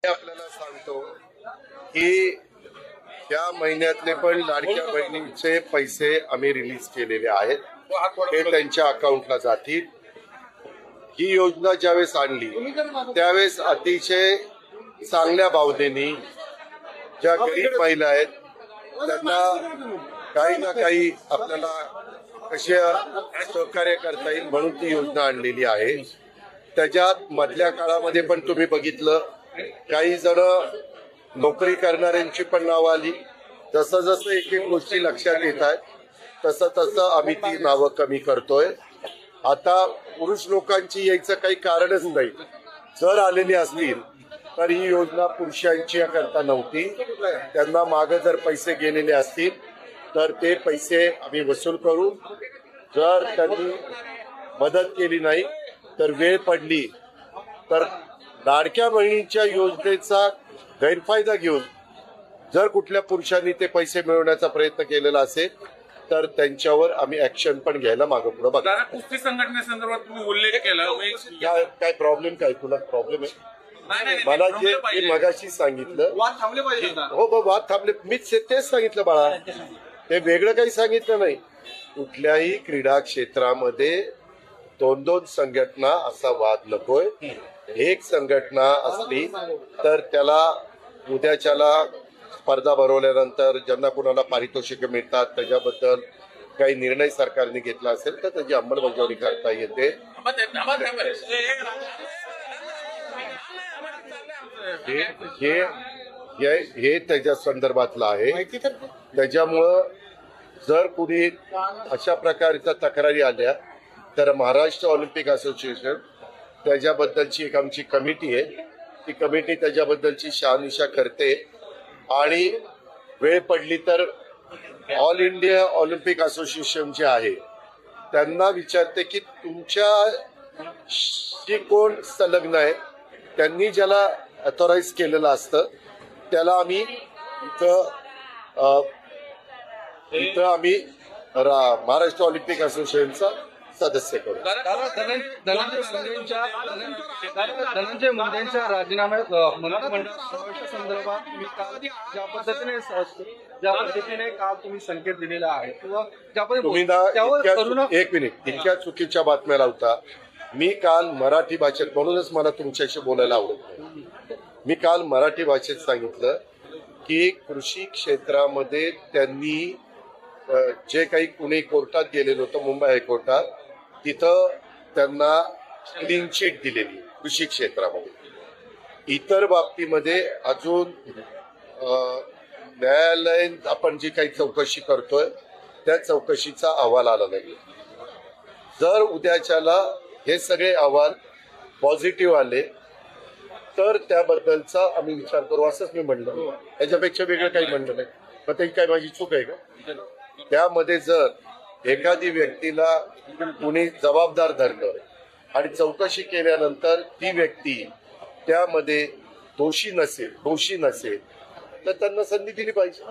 आपल्याला सांगतो की त्या महिन्यातले पण लाडक्या बहिणींचे पैसे आम्ही रिलीज केलेले आहेत, ते त्यांच्या अकाउंटला जातील। ही योजना ज्यावेळेस आणली त्यावेळेस अतिशय चांगल्या भावनेने ज्या गरीब महिला आहेत त्यांना काही ना काही आपल्याला कशा सहकार्य करता येईल म्हणून ती योजना आणलेली आहे। त्याच्यात मधल्या काळामध्ये पण तुम्ही बघितलं, काही जण नोकरी करणाऱ्यांची पण नावं आली। जसं जसं एक एक गोष्टी लक्षात येत आहेत तसं तसं आम्ही ती नावं कमी करतोय। आता पुरुष लोकांची यायचं काही कारणच नाही, जर आलेली असतील तर ही योजना पुरुषांची करता नव्हती। त्यांना मागे जर पैसे गेलेले असतील तर ते पैसे आम्ही वसूल करू। जर त्यांनी मदत केली नाही तर वेळ पडली तर लाडक्या बहिणींच्या योजनेचा गैरफायदा घेऊन जर कुठल्या पुरुषांनी ते पैसे मिळवण्याचा प्रयत्न केलेला असेल तर त्यांच्यावर आम्ही ऍक्शन पण घ्यायला मागे पुढे बघा। कुस्ती संघटनेसंदर्भात तुम्ही उल्लेख केला, काय प्रॉब्लेम, काय तुला प्रॉब्लेम आहे? मला जे मी मगाशी सांगितलं वाद थांबले पाहिजे। हो वाद थांबले, मीच तेच सांगितलं बाळा, ते वेगळं काही सांगितलं नाही। कुठल्याही क्रीडा क्षेत्रामध्ये दोन दोन संघटना असा वाद नकोय। एक संघटना असली तर त्याला उद्याच्याला स्पर्धा भरवल्यानंतर ज्यांना कुणाला पारितोषिक मिळतात त्याच्याबद्दल काही निर्णय सरकारने घेतला असेल तर त्याची अंमलबजावणी करता येते। हे त्याच्या संदर्भातलं आहे। त्याच्यामुळं जर कुणी अशा प्रकारच्या तक्रारी आल्या तर महाराष्ट्र ऑलिम्पिक असोसिएशन त्याच्याबद्दलची एक आमची कमिटी आहे, ती कमिटी त्याच्याबद्दलची शहानिशा करते आणि वेळ पडली तर ऑल इंडिया ऑलिम्पिक असोसिएशन जे आहे त्यांना विचारते की तुमच्या कोण संलग्न आहे, त्यांनी ज्याला ऑथोराइज केलेलं असतं त्याला आम्ही इथं आम्ही महाराष्ट्र ऑलिम्पिक असोसिएशनचा सदस्य करू। धनंजय मुंडेंच्या राजीनाम्यात मंत्रिमंडळ संदर्भात मी काल ज्या पद्धतीने काल तुम्ही संकेत दिलेला आहे किंवा तुम्ही एक मिनिट इतक्या चुकीच्या बातम्या लावता। मी काल मराठी भाषेत, म्हणूनच मला तुमच्याशी बोलायला आवडत नाही, मी काल मराठी भाषेत सांगितलं की कृषी क्षेत्रामध्ये त्यांनी जे काही कुणी कोर्टात गेलेलं होतं मुंबई हायकोर्टात, तिथं त्यांना क्लीन चिट दिलेली कृषी क्षेत्रामध्ये। इतर बाबतीमध्ये अजून न्यायालयीन आपण जी काही चौकशी करतोय त्या चौकशीचा अहवाल आला नाही। जर उद्याच्याला हे सगळे अहवाल पॉझिटिव्ह आले तर त्याबद्दलचा आम्ही विचार करू असंच मी म्हणलं, याच्यापेक्षा वेगळं काही म्हणलं नाही। पण त्याची काय माझी चूक आहे का? त्यामध्ये जर एखादी व्यक्तीला कुणी जबाबदार धरलं आणि चौकशी केल्यानंतर ती व्यक्ती त्यामध्ये दोषी नसेल तर त्यांना संधी दिली पाहिजे।